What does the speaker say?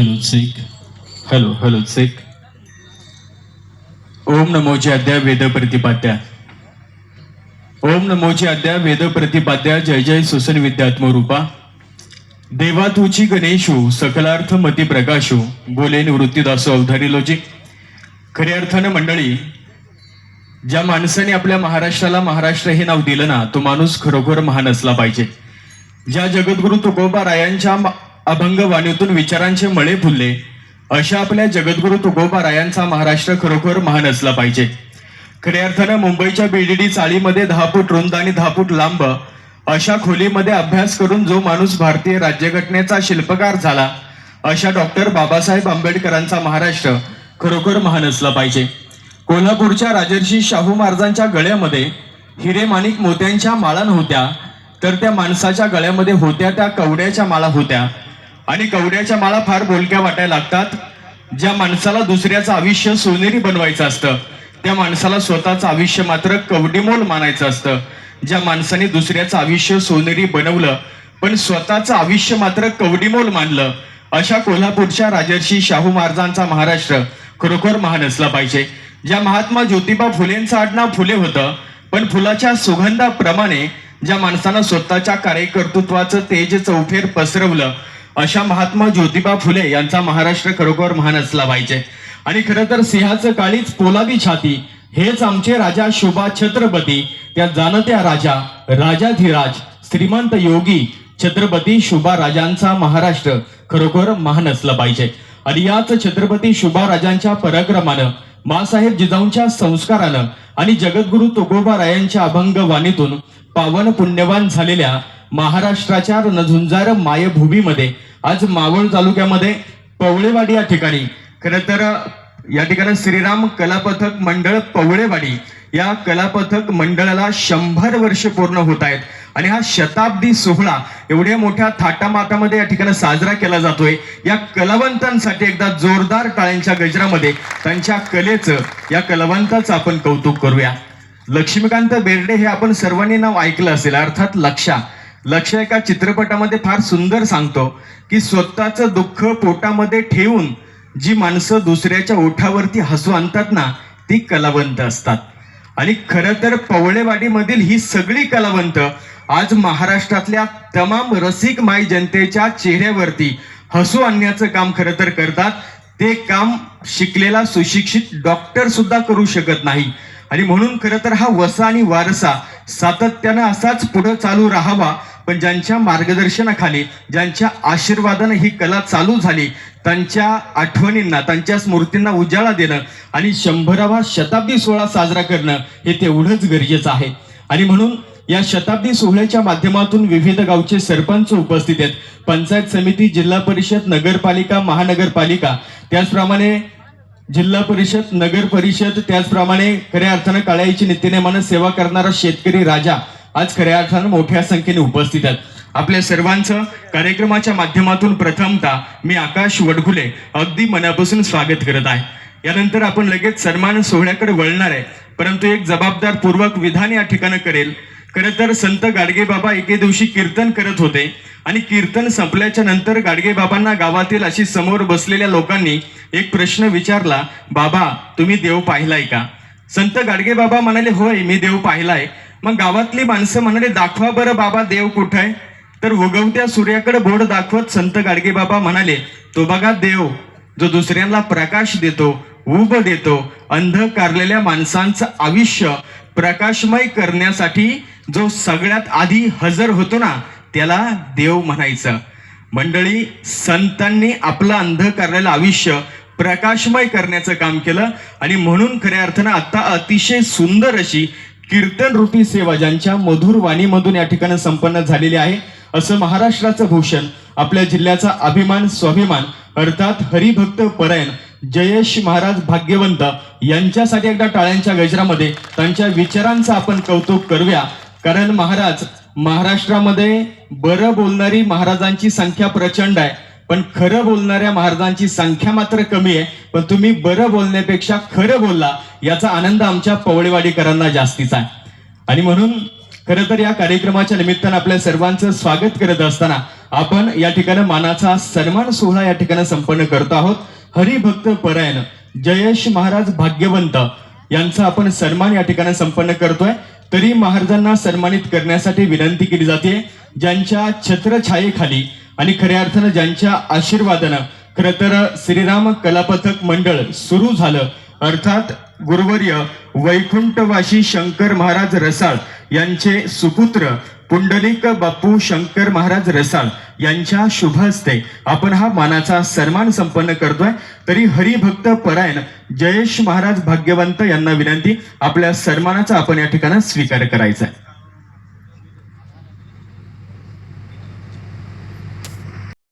Hello check. Hello check. Om नमोचे अद्या वेद प्रतिपाद्या. ओम नमोचे अद्या वेद प्रतिपाद्या. जय जय सुसन विद्यात्मरूपा. देवा तुची गणेशू सकलार्थ मती प्रकाशू. बोले निवृत्तीदासो अवधारी लोजी. खऱ्या अर्थानं मंडळी, ज्या माणसाने आपल्या महाराष्ट्राला महाराष्ट्र हे नाव दिलं ना, तो माणूस खरोखर महान असला पाहिजे. ज्या जगद्गुरु तुकोबा रायांच्या अभंग वाणीतून विचारांचे मळे फुलले, अशा आपल्या जगद्गुरु तुकोबा रायांचा महाराष्ट्र खरोखर महान असला पाहिजे. खऱ्या अर्थानं मुंबईच्या बीडीडी चाळीमध्ये 10 फूट रुंद आणि 10 फूट लांब अशा खोलीमध्ये अभ्यास करून जो माणूस भारतीय राज्यघटनेचा शिल्पकार झाला, अशा डॉक्टर बाबासाहेब आंबेडकरांचा महाराष्ट्र खरोखर महान असला पाहिजे. कोल्हापूरच्या राजर्षी शाहू महाराजांच्या गळ्यामध्ये हिरे माणिक मोत्यांच्या माळा नव्हत्या, तर त्या माणसाच्या गळ्यामध्ये होत्या त्या कवड्याच्या माळा होत्या. आणि कवड्याच्या माळा फार बोलक्या वाटायला लागतात. ज्या माणसाला दुसऱ्याचं आयुष्य सोनेरी बनवायचं असतं, त्या माणसाला स्वतःचं आयुष्य मात्र कवडीमोल मानायचं असतं. ज्या माणसाने दुसऱ्याचं आयुष्य सोनेरी बनवलं पण स्वतःचं आयुष्य मात्र कवडीमोल मानलं, अशा कोल्हापूरच्या राजर्षी शाहू महाराजांचा महाराष्ट्र खरोखर महान असला पाहिजे. ज्या महात्मा ज्योतिबा फुलेंचं आडनाव फुले होतं, पण फुलाच्या सुगंधाप्रमाणे ज्या माणसानं स्वतःच्या कार्यकर्तृत्वाचं तेज चौफेर पसरवलं, अशा महात्मा ज्योतिबा फुले यांचा महाराष्ट्र खरोखर महान असला पाहिजे. आणि खरं तर सिंहाचं काळीच पोलादी छाती, हेच आमचे राजा शोभा छत्रपती. त्या जाणत्या राजा राजाधिराज श्रीमंत योगी छत्रपती शुभा राजांचा महाराष्ट्र खरोखर महान असला पाहिजे. आणि याच छत्रपती शुभा राजांच्या पराक्रमानं, मासाहेब जिजाऊंच्या संस्कारानं आणि जगद्गुरु तुकोबा रायांच्या अभंग वाणीतून पावन पुण्यवान झालेल्या महाराष्ट्राच्या रणझुंजार मायभूमीमध्ये आज मावळ तालुक्यामध्ये पवळेवाडी या ठिकाणी खरं तर या ठिकाणी श्रीराम कलापथक मंडळ पवळेवाडी या कलापथक मंडळाला 100 वर्ष पूर्ण होत आहेत. आणि हा शताब्दी सोहळा एवढ्या मोठ्या थाटामाटामध्ये या ठिकाणी साजरा केला जातोय. या कलावंतांसाठी एकदा जोरदार टाळ्यांच्या गजरामध्ये त्यांच्या कलेचं, या कलावंताचं आपण कौतुक करूया. लक्ष्मीकांत बेर्डे हे आपण सर्वांनी नाव ऐकलं असेल, अर्थात लक्ष एका चित्रपटामध्ये फार सुंदर सांगतो की स्वतःचं दुःख पोटामध्ये ठेवून जी माणसं दुसऱ्याच्या ओठावरती हसू आणतात ना, ती कलावंत असतात. आणि खरं तर पवळेवाडीमधील ही सगळी कलावंत आज महाराष्ट्रातल्या तमाम रसिक माई जनतेच्या चेहऱ्यावरती हसू आणण्याचं काम खरं तर करतात. ते काम शिकलेला सुशिक्षित डॉक्टर सुद्धा करू शकत नाही. आणि म्हणून खरं तर हा वसा आणि वारसा सातत्यानं असाच पुढे चालू राहावा. पण ज्यांच्या मार्गदर्शनाखाली, ज्यांच्या आशीर्वादाने ही कला चालू झाली, त्यांच्या आठवणींना, त्यांच्या स्मृतींना उजाळा देणं आणि 100वा शताब्दी सोहळा साजरा करणं हे तेवढंच गरजेचं आहे. आणि म्हणून या शताब्दी सोहळ्याच्या माध्यमातून विविध गावचे सरपंच उपस्थित आहेत. पंचायत समिती, जिल्हा परिषद, नगरपालिका, महानगरपालिका, त्याचप्रमाणे जिल्हा परिषद, नगर परिषद, त्याचप्रमाणे खऱ्या अर्थानं काळ्याईची नित्यनेमानं सेवा करणारा शेतकरी राजा आज खऱ्या अर्थानं मोठ्या संख्येने उपस्थित आहेत. आपल्या सर्वांचं कार्यक्रमाच्या माध्यमातून प्रथमतः मी आकाश वडघुले अगदी मनापासून स्वागत करत आहे. यानंतर आपण लगेच सन्मान सोहळ्याकडे वळणार आहे, परंतु एक जबाबदार पूर्वक विधान या ठिकाणी करेल. खरं तर संत गाडगे बाबा एके दिवशी कीर्तन करत होते आणि कीर्तन संपल्याच्या नंतर गाडगे बाबांना गावातील अशी समोर बसलेल्या लोकांनी एक प्रश्न विचारला, बाबा तुम्ही देव पाहिलाय का? संत गाडगे बाबा म्हणाले, होय मी देव पाहिलाय. मग गावातली माणसं म्हणाले, दाखवा बरं बाबा देव कुठे आहे? तर उगवत्या सूर्याकडे बोट दाखवत संत गाडगे बाबा म्हणाले, तो बघा देव, जो दुसऱ्यांना प्रकाश देतो, उब देतो, अंधकारलेल्या माणसांचं आयुष्य प्रकाशमय करण्यासाठी जो सगळ्यात आधी हजर होतो ना, त्याला देव म्हणायचं. मंडळी, संतांनी आपलं अंधकारलेलं आयुष्य प्रकाशमय करण्याचं काम केलं. आणि म्हणून खऱ्या अर्थानं आता अतिशय सुंदर अशी कीर्तन रूपी सेवा ज्यांच्या मधुर वाणीमधून या ठिकाणी संपन्न झालेली आहे, असं महाराष्ट्राचं भूषण, आपल्या जिल्ह्याचा अभिमान, स्वाभिमान, अर्थात हरिभक्त परायण जयेश महाराज भाग्यवंत यांच्यासाठी एकदा टाळ्यांच्या गजरामध्ये त्यांच्या विचारांचं आपण कौतुक करूया. कारण महाराज, महाराष्ट्रामध्ये बरं बोलणारी महाराजांची संख्या प्रचंड आहे, पण खरं बोलणाऱ्या महाराजांची संख्या मात्र कमी आहे. पण तुम्ही बरं बोलण्यापेक्षा खरं बोलला, याचा आनंद आमच्या पवळेवाडीकरांना जास्तीचा आहे. आणि म्हणून खरं तर या कार्यक्रमाच्या निमित्तानं आपल्या सर्वांचं स्वागत करत असताना आपण या ठिकाणी मानाचा सन्मान सोहळा या ठिकाणी संपन्न करतो आहोत. हरिभक्त परायण जयेश महाराज भाग्यवंत यांचा आपण सन्मान या ठिकाणी संपन्न करतोय. तरी महाराजांना सन्मानित करण्यासाठी विनंती केली जाते, ज्यांच्या छत्रछायेखाली आणि खऱ्या अर्थानं ज्यांच्या आशीर्वादानं खरं तर श्रीराम कलापथक मंडळ सुरू झालं, अर्थात गुरुवर्य वैकुंठवासी शंकर महाराज रसाळ यांचे सुपुत्र पुंडलिक बापू शंकर महाराज रसाळ यांच्या शुभ हस्ते आपण हा मानाचा सन्मान संपन्न करतोय. तरी हरिभक्त परायण जयेश महाराज भाग्यवंत यांना विनंती, आपल्या सन्मानाचा आपण या ठिकाणी स्वीकार करायचा आहे.